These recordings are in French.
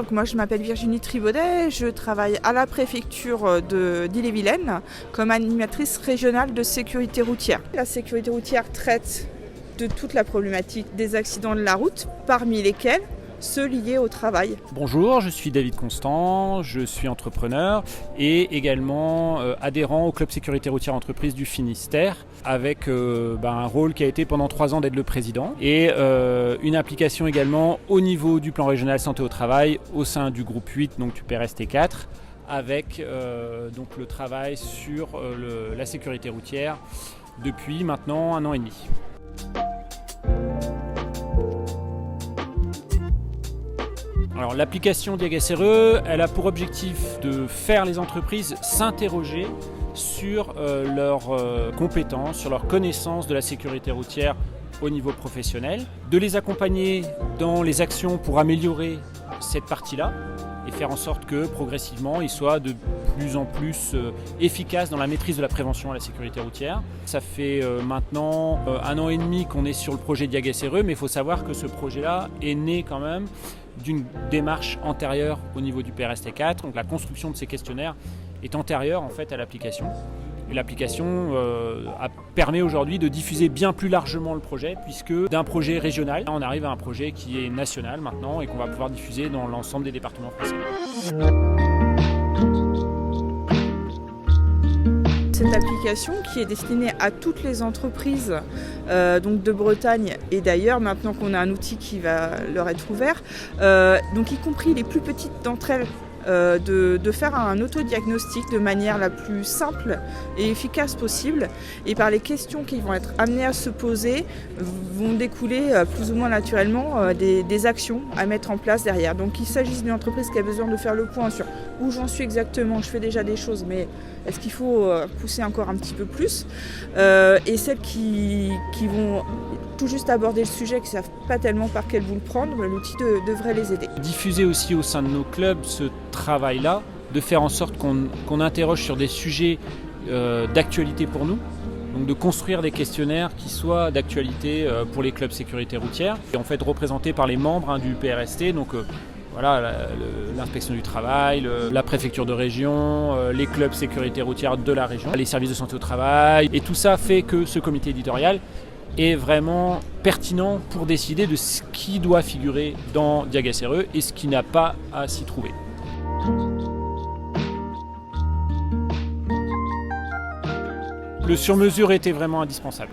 Donc moi je m'appelle Virginie Tribaudet, je travaille à la préfecture d'Ille-et-Vilaine comme animatrice régionale de sécurité routière. La sécurité routière traite de toute la problématique des accidents de la route, parmi lesquels ceux liés au travail. Bonjour, je suis David Constant, je suis entrepreneur et également adhérent au Club Sécurité Routière Entreprise du Finistère avec un rôle qui a été pendant 3 ans d'être le président et une implication également au niveau du plan régional santé au travail au sein du groupe 8, donc du PRST4, avec donc le travail sur la sécurité routière depuis maintenant 1 an et demi. Alors, l'application DiagSRE, elle a pour objectif de faire les entreprises s'interroger sur leurs compétences, sur leurs connaissances de la sécurité routière au niveau professionnel, de les accompagner dans les actions pour améliorer cette partie-là et faire en sorte que progressivement ils soient de plus en plus efficaces dans la maîtrise de la prévention à la sécurité routière. Ça fait maintenant 1 an et demi qu'on est sur le projet DiagSRE, mais il faut savoir que ce projet-là est né quand même d'une démarche antérieure au niveau du PRST4. Donc la construction de ces questionnaires est antérieure en fait à l'application. Et l'application permet aujourd'hui de diffuser bien plus largement le projet, puisque d'un projet régional, on arrive à un projet qui est national maintenant et qu'on va pouvoir diffuser dans l'ensemble des départements français. Cette application qui est destinée à toutes les entreprises donc de Bretagne et d'ailleurs, maintenant qu'on a un outil qui va leur être ouvert, donc y compris les plus petites d'entre elles, de faire un autodiagnostic de manière la plus simple et efficace possible, et par les questions qui vont être amenées à se poser vont découler plus ou moins naturellement des actions à mettre en place derrière. Donc il s'agit d'une entreprise qui a besoin de faire le point sur où j'en suis exactement, je fais déjà des choses, mais est-ce qu'il faut pousser encore un petit peu plus, et celles qui vont tout juste aborder le sujet, qui ne savent pas tellement par quel bout le prendre, l'outil devrait les aider. Diffuser aussi au sein de nos clubs ce travail-là, de faire en sorte qu'on interroge sur des sujets d'actualité pour nous, donc de construire des questionnaires qui soient d'actualité pour les clubs sécurité routière, et en fait représentés par les membres du PRST, donc voilà, l'inspection du travail, la préfecture de région, les clubs sécurité routière de la région, les services de santé au travail, et tout ça fait que ce comité éditorial est vraiment pertinent pour décider de ce qui doit figurer dans DiagSRE et ce qui n'a pas à s'y trouver. Le sur-mesure était vraiment indispensable.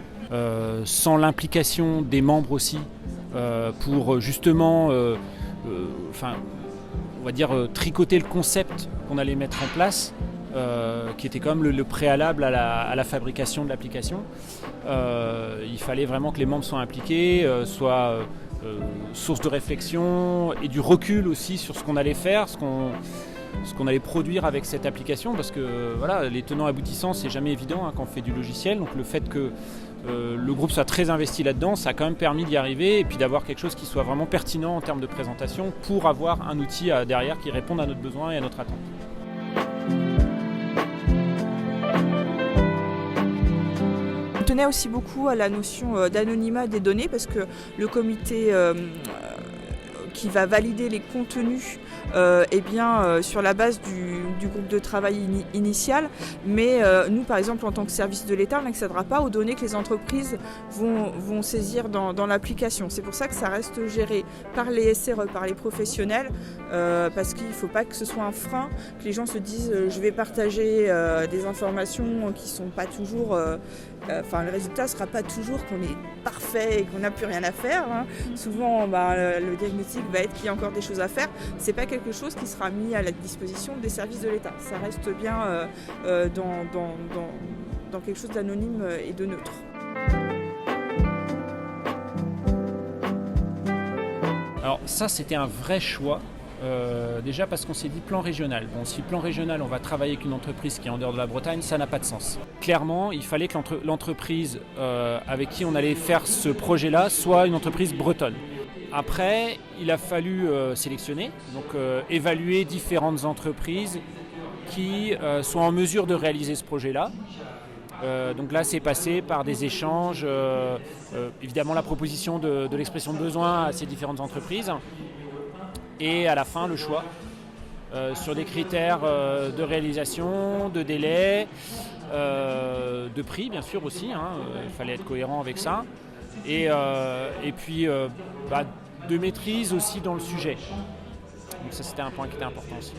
Sans l'implication des membres aussi, pour justement on va dire tricoter le concept qu'on allait mettre en place, qui était quand même le préalable à la fabrication de l'application. Il fallait vraiment que les membres soient impliqués, soient source de réflexion et du recul aussi sur ce qu'on allait faire, ce qu'on allait produire avec cette application, parce que voilà, les tenants aboutissants, c'est jamais évident quand on fait du logiciel. Donc le fait que le groupe soit très investi là-dedans, ça a quand même permis d'y arriver et puis d'avoir quelque chose qui soit vraiment pertinent en termes de présentation pour avoir un outil derrière qui réponde à notre besoin et à notre attente. On tenait aussi beaucoup à la notion d'anonymat des données, parce que le comité qui va valider les contenus sur la base du groupe de travail initial, mais nous par exemple en tant que service de l'État, on n'accédera pas aux données que les entreprises vont saisir dans l'application. C'est pour ça que ça reste géré par les SRE, par les professionnels, parce qu'il ne faut pas que ce soit un frein, que les gens se disent je vais partager des informations qui ne sont pas toujours... le résultat ne sera pas toujours qu'on est parfait et qu'on n'a plus rien à faire. Souvent, le diagnostic va être qu'il y a encore des choses à faire. Ce n'est pas quelque chose qui sera mis à la disposition des services de l'État. Ça reste bien dans quelque chose d'anonyme et de neutre. Alors ça, c'était un vrai choix. Déjà parce qu'on s'est dit plan régional. Bon, si plan régional, on va travailler avec une entreprise qui est en dehors de la Bretagne, ça n'a pas de sens. Clairement, il fallait que l'entreprise avec qui on allait faire ce projet-là soit une entreprise bretonne. Après, il a fallu sélectionner, donc évaluer différentes entreprises qui soient en mesure de réaliser ce projet-là. Donc là, c'est passé par des échanges, évidemment la proposition de l'expression de besoin à ces différentes entreprises. et à la fin le choix sur des critères de réalisation, de délai, de prix bien sûr aussi, il fallait être cohérent avec ça, et puis de maîtrise aussi dans le sujet. Donc ça c'était un point qui était important aussi.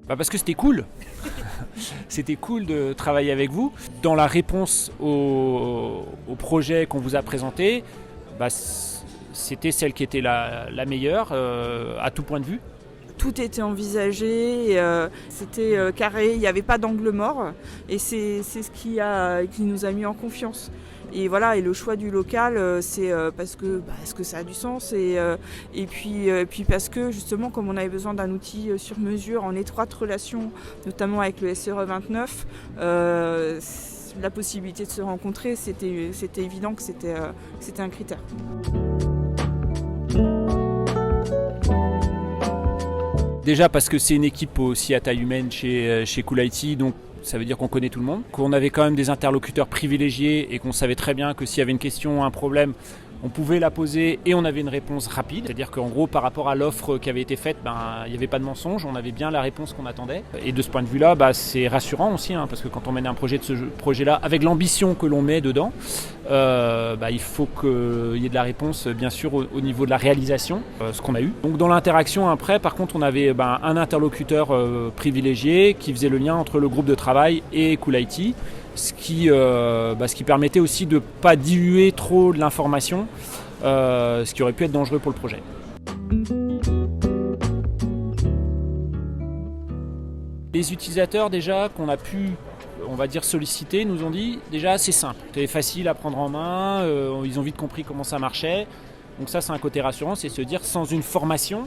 Parce que c'était cool. C'était cool de travailler avec vous. Dans la réponse au projet qu'on vous a présenté, c'était celle qui était la meilleure à tout point de vue. Tout était envisagé, c'était carré, il n'y avait pas d'angle mort, et c'est ce qui nous a mis en confiance. Et voilà, et le choix du local, c'est parce que ça a du sens, et puis parce que justement, comme on avait besoin d'un outil sur mesure, en étroite relation, notamment avec le SRE 29, la possibilité de se rencontrer, c'était évident que c'était un critère. Déjà parce que c'est une équipe aussi à taille humaine chez Cool IT, donc ça veut dire qu'on connaît tout le monde, qu'on avait quand même des interlocuteurs privilégiés et qu'on savait très bien que s'il y avait une question, un problème, on pouvait la poser et on avait une réponse rapide. C'est-à-dire qu'en gros, par rapport à l'offre qui avait été faite, il n'y avait pas de mensonge, on avait bien la réponse qu'on attendait. Et de ce point de vue-là, c'est rassurant aussi, parce que quand on mène un projet de ce projet-là, avec l'ambition que l'on met dedans, il faut qu'il y ait de la réponse, bien sûr, au niveau de la réalisation, ce qu'on a eu. Donc dans l'interaction après, par contre, on avait un interlocuteur privilégié qui faisait le lien entre le groupe de travail et Cool IT. Ce qui permettait aussi de ne pas diluer trop de l'information, ce qui aurait pu être dangereux pour le projet. Les utilisateurs déjà qu'on a pu, on va dire, solliciter, nous ont dit déjà c'est simple, c'est facile à prendre en main, ils ont vite compris comment ça marchait. Donc ça c'est un côté rassurant, c'est se dire sans une formation,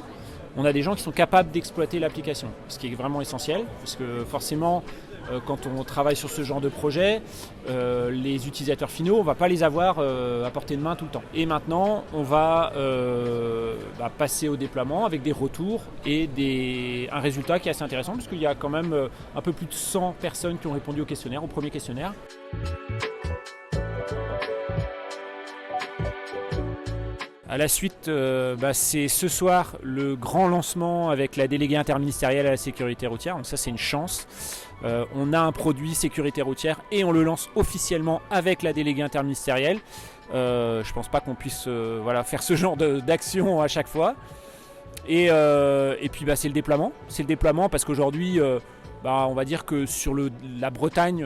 on a des gens qui sont capables d'exploiter l'application, ce qui est vraiment essentiel, parce que forcément, quand on travaille sur ce genre de projet, les utilisateurs finaux, on ne va pas les avoir à portée de main tout le temps. Et maintenant, on va passer au déploiement avec des retours et un résultat qui est assez intéressant, puisqu'il y a quand même un peu plus de 100 personnes qui ont répondu au premier questionnaire. À la suite, c'est ce soir le grand lancement avec la déléguée interministérielle à la sécurité routière. Donc ça, c'est une chance. On a un produit sécurité routière et on le lance officiellement avec la déléguée interministérielle. Je ne pense pas qu'on puisse faire ce genre d'action à chaque fois. Et puis c'est le déploiement. C'est le déploiement parce qu'aujourd'hui, on va dire que sur la Bretagne,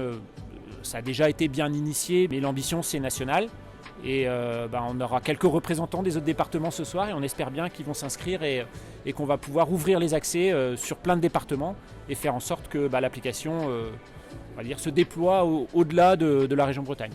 ça a déjà été bien initié, mais l'ambition, c'est national. Et on aura quelques représentants des autres départements ce soir et on espère bien qu'ils vont s'inscrire et qu'on va pouvoir ouvrir les accès sur plein de départements et faire en sorte que l'application se déploie au-delà de la région Bretagne.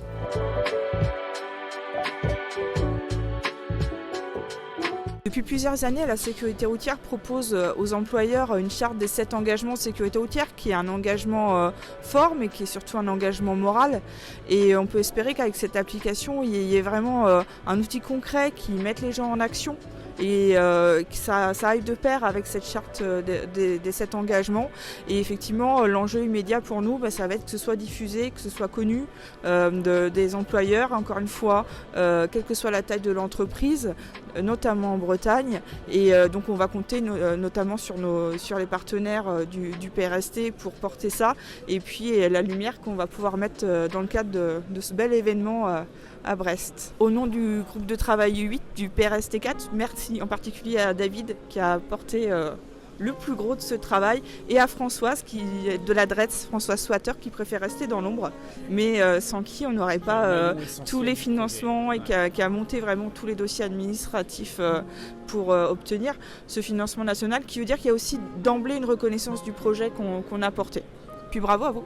Depuis plusieurs années, la sécurité routière propose aux employeurs une charte des 7 engagements de sécurité routière qui est un engagement fort mais qui est surtout un engagement moral. Et on peut espérer qu'avec cette application, il y ait vraiment un outil concret qui mette les gens en action et que ça aille de pair avec cette charte des 7 engagements. Et effectivement, l'enjeu immédiat pour nous, ça va être que ce soit diffusé, que ce soit connu des employeurs, encore une fois, quelle que soit la taille de l'entreprise, notamment en Bretagne. Et donc on va compter notamment sur les partenaires du PRST pour porter ça. Et puis la lumière qu'on va pouvoir mettre dans le cadre de ce bel événement à Brest. Au nom du groupe de travail 8 du PRST 4, merci en particulier à David qui a porté le plus gros de ce travail et à Françoise de la DRETS, Françoise Swatter, qui préfère rester dans l'ombre, mais sans qui on n'aurait pas tous les financements et qui a monté vraiment tous les dossiers administratifs pour obtenir ce financement national, qui veut dire qu'il y a aussi d'emblée une reconnaissance du projet qu'on a porté. Puis bravo à vous.